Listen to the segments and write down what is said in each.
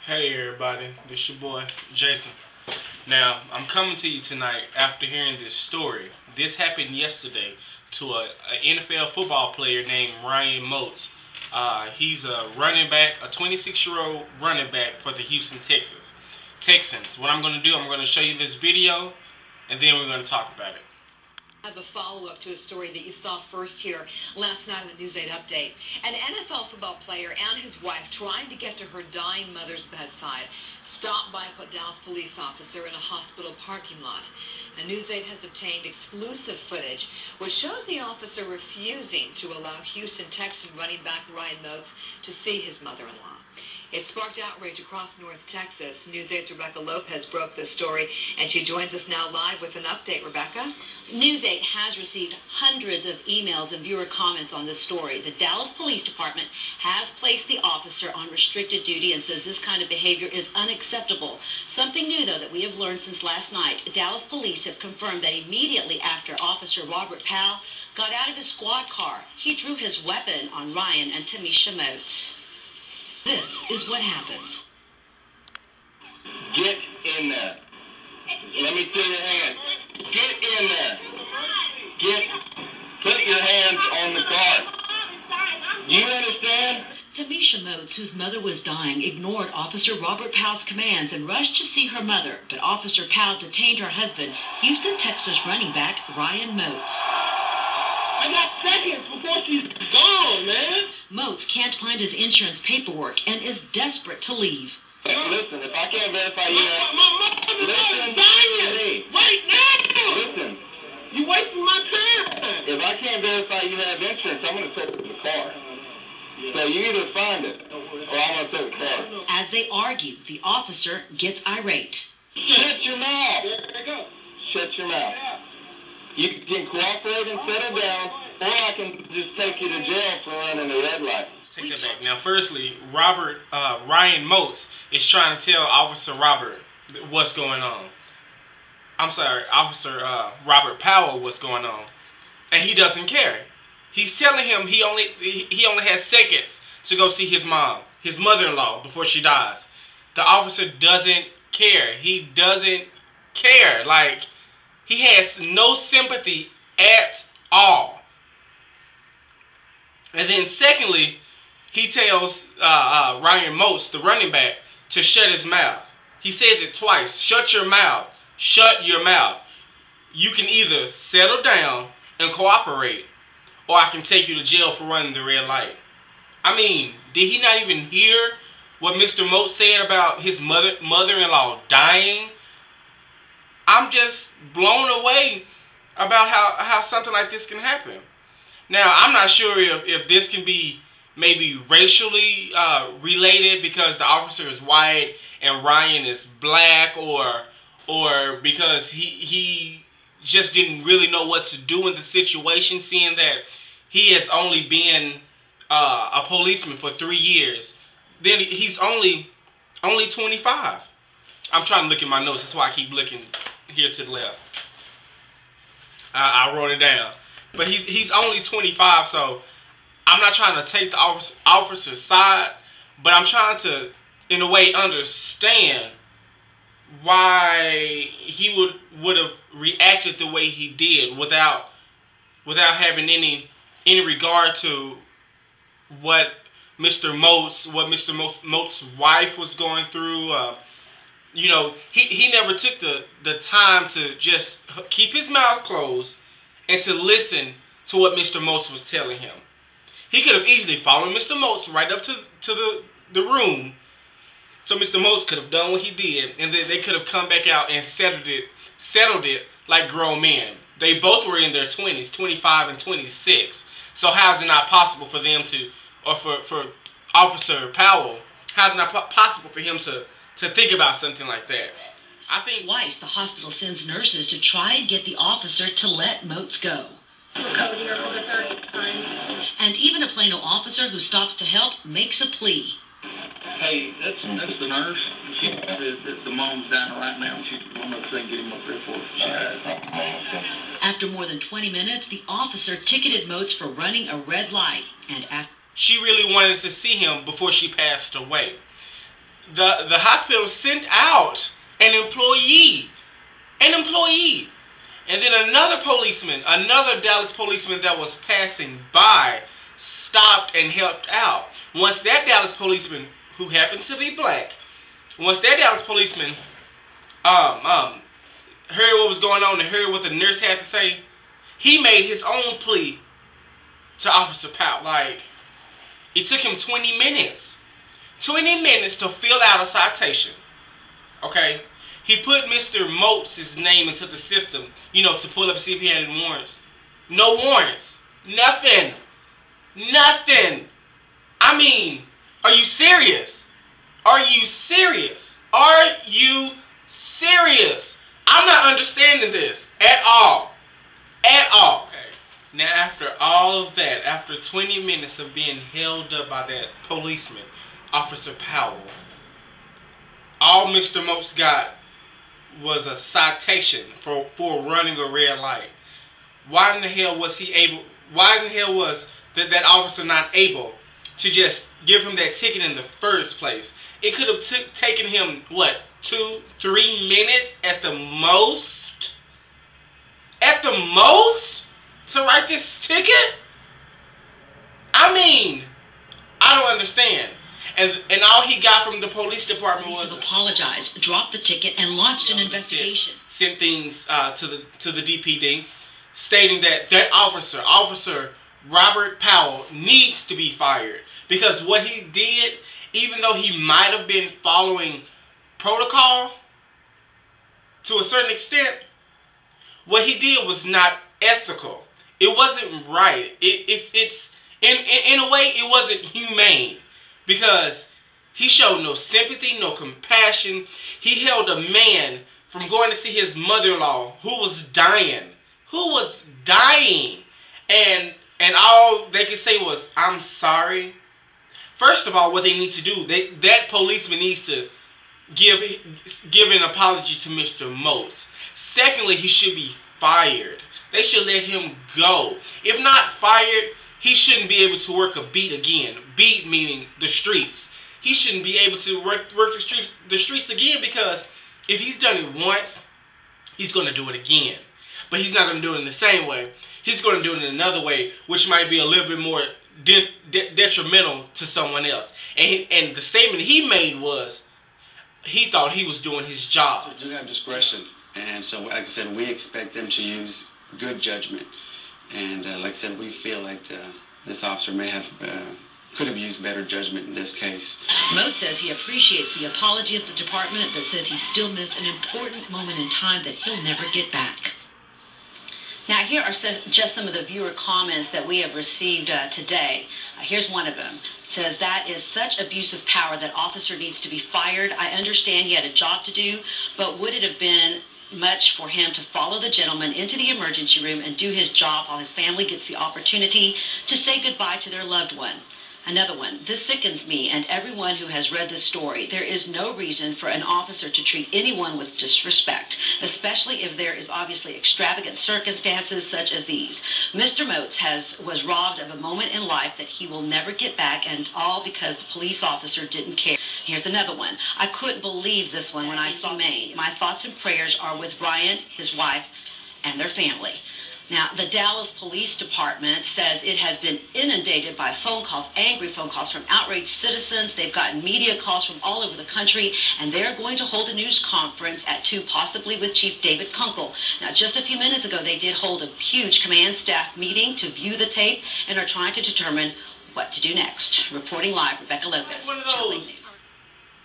Hey everybody, this your boy Jason. Now, I'm coming to you tonight after hearing this story. This happened yesterday to an NFL football player named Ryan Moats. He's a running back, a 26-year-old running back for the Houston Texans. What I'm going to do, I'm going to show you this video, and then we're going to talk about it. I have a follow-up to a story that you saw first here last night in the News 8 update. An NFL football player and his wife trying to get to her dying mother's bedside, stopped by a Dallas police officer in a hospital parking lot. And News 8 has obtained exclusive footage which shows the officer refusing to allow Houston Texan running back Ryan Moats to see his mother-in-law. It sparked outrage across North Texas. News 8's Rebecca Lopez broke this story, and she joins us now live with an update. Rebecca? News 8 has received hundreds of emails and viewer comments on this story. The Dallas Police Department has placed the officer on restricted duty and says this kind of behavior is unacceptable. Something new, though, that we have learned since last night. Dallas Police have confirmed that immediately after Officer Robert Powell got out of his squad car, he drew his weapon on Ryan and Tamisha Moats. This is what happens. Get in there. Let me see your hands. Get in there. Put your hands on the car. Do you understand? Tamisha Moats, whose mother was dying, ignored Officer Robert Powell's commands and rushed to see her mother. But Officer Powell detained her husband, Houston, Texas running back Ryan Moats. I got seconds before she's gone, man. Moats can't find his insurance paperwork and is desperate to leave. Listen, if I can't verify you have... My mother's dying! Right now! Listen. You wasting my time! If I can't verify you have insurance, I'm going to search the car. So you either find it, or I'm going to search the car. As they argue, the officer gets irate. Shut your mouth! There you go. Shut your mouth. You can cooperate and settle down, or I can just take you to jail for running a red light. Take that back. Now, firstly, Ryan Moats is trying to tell Officer Robert what's going on. I'm sorry, Officer Robert Powell what's going on, and he doesn't care. He's telling him he only has seconds to go see his mom, his mother-in-law, before she dies. The officer doesn't care. He doesn't care. Like, he has no sympathy at all. And then secondly, he tells Ryan Moats, the running back, to shut his mouth. He says it twice. Shut your mouth. Shut your mouth. You can either settle down and cooperate, or I can take you to jail for running the red light. I mean, did he not even hear what Mr. Moats said about his mother-in-law dying? I'm just blown away about how something like this can happen. Now, I'm not sure if this can be maybe racially related because the officer is white and Ryan is black, or because he just didn't really know what to do in the situation, seeing that he has only been a policeman for 3 years. Then he's only 25. I'm trying to look at my notes. That's why I keep looking here to the left. I wrote it down. But he's only 25, so I'm not trying to take the officer's side, but I'm trying to, in a way, understand why he would have reacted the way he did without having any regard to what Mr. Moats' wife was going through. You know, he never took the time to just keep his mouth closed and to listen to what Mr. Moats was telling him. He could have easily followed Mr. Moats right up to the room, so Mr. Moats could have done what he did, and then they could have come back out and settled it like grown men. They both were in their 20s, 25 and 26. So how is it not possible for them to, or for Officer Powell, how is it not possible for him to think about something like that? I think twice the hospital sends nurses to try and get the officer to let Moats go. And even a Plano officer who stops to help makes a plea. Hey, that's the nurse. She the mom's down right now. She's going to get him up there for us. After more than 20 minutes, the officer ticketed Moats for running a red light. And she really wanted to see him before she passed away. the hospital sent out an employee. And then another Dallas policeman that was passing by stopped and helped out. Once that Dallas policeman, who happened to be black, once that Dallas policeman heard what was going on and heard what the nurse had to say, he made his own plea to Officer Powell. Like, it took him 20 minutes. 20 minutes to fill out a citation. Okay? He put Mr. Moats' name into the system, to pull up and see if he had any warrants. No warrants. Nothing. Nothing. I mean, are you serious? Are you serious? Are you serious? I'm not understanding this at all. At all. Okay. Now, after all of that, after 20 minutes of being held up by that policeman, Officer Powell, all Mr. Moats got was a citation for running a red light. Why in the hell was that officer not able to just give him that ticket in the first place? It could have taken him, what, 2-3 minutes at the most? At the most? To write this ticket? I mean, I don't understand. And all he got from the police department was apologized, dropped the ticket, and launched an investigation. Sent things to the DPD, stating that Officer Robert Powell, needs to be fired because what he did, even though he might have been following protocol to a certain extent, what he did was not ethical. It wasn't right. It's in a way, it wasn't humane. Because he showed no sympathy, no compassion. He held a man from going to see his mother-in-law who was dying. And all they could say was, "I'm sorry." First of all, what they need to do, that policeman needs to give an apology to Mr. Moats. Secondly, he should be fired. They should let him go. If not fired, he shouldn't be able to work a beat again. Beat meaning the streets. He shouldn't be able to work the streets again because if he's done it once, he's going to do it again. But he's not going to do it in the same way. He's going to do it in another way, which might be a little bit more detrimental to someone else. And the statement he made was he thought he was doing his job. So do have discretion. And so, like I said, we expect them to use good judgment. And like I said, we feel like this officer could have used better judgment in this case. Moats says he appreciates the apology of the department, but says he still missed an important moment in time that he'll never get back. Now, here are just some of the viewer comments that we have received today. Here's one of them. It says, "That is such abuse of power. That officer needs to be fired. I understand he had a job to do, but would it have been much for him to follow the gentleman into the emergency room and do his job while his family gets the opportunity to say goodbye to their loved one?" Another one, "This sickens me and everyone who has read this story. There is no reason for an officer to treat anyone with disrespect, especially if there is obviously extravagant circumstances such as these. Mr. Moats was robbed of a moment in life that he will never get back, and all because the police officer didn't care." Here's another one. "I couldn't believe this one when I saw Maine. My thoughts and prayers are with Ryan, his wife, and their family." Now, the Dallas Police Department says it has been inundated by phone calls, angry phone calls from outraged citizens. They've gotten media calls from all over the country, and they're going to hold a news conference at 2, possibly with Chief David Kunkel. Now, just a few minutes ago, they did hold a huge command staff meeting to view the tape and are trying to determine what to do next. Reporting live, Rebecca Lopez. One of those.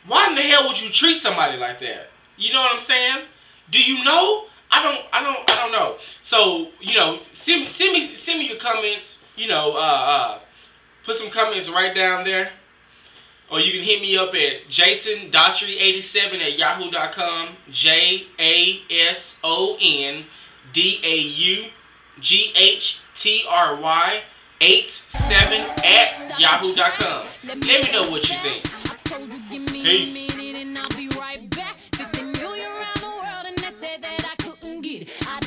Why in the hell would you treat somebody like that? You know what I'm saying? Do you know? I don't know. So, send me your comments, put some comments right down there. Or you can hit me up at jasondaughtry87@yahoo.com. JASONDAUGHTRY87@yahoo.com. Let me know what you think. Peace. I